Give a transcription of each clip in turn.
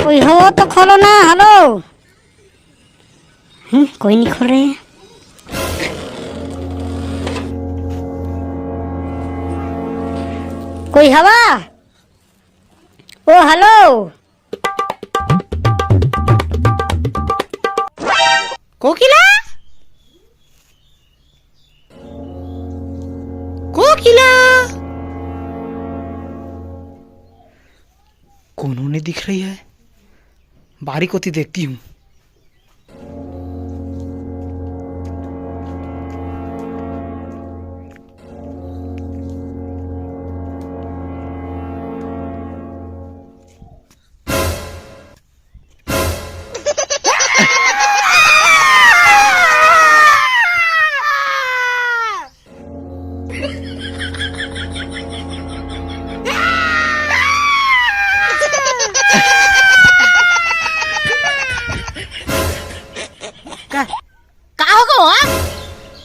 कोई हो तो खोलो ना। हेलो। कोई नहीं खोल रहे हैं। कोई हवा। ओ हेलो। कोकिला, कोकिला, कौन होने दिख रही है? बारीक होती देखती हूँ। क्या हो गया?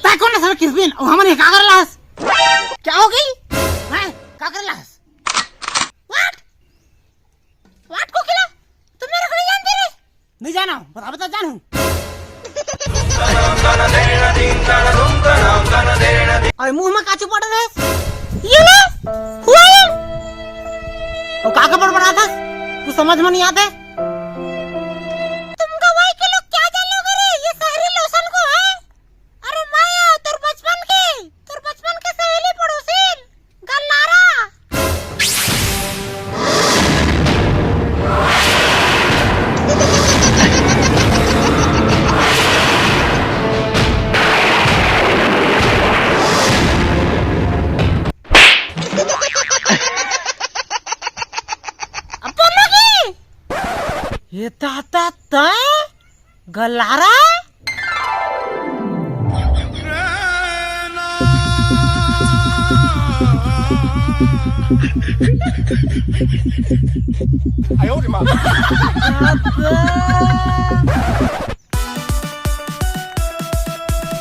ता कौन सर किसबिन हमने क्या कर लास? क्या हो गई? मैं क्या कर लास? व्हाट कोकिला? तुम मेरे को नहीं जानती रे? नहीं जाना, बता जानूं। अरे मुंह में काचू पड़ रहा है। ये ले, हुआ ये? और क्या कपड़ बना था? कुछ समझ में नहीं आता। ये ताता तय गलारा आयो रे मां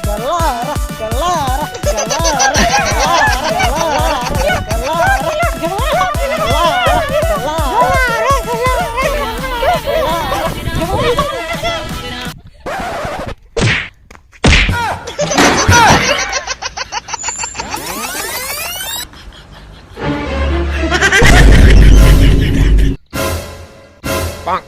गलारा गलारा Bang.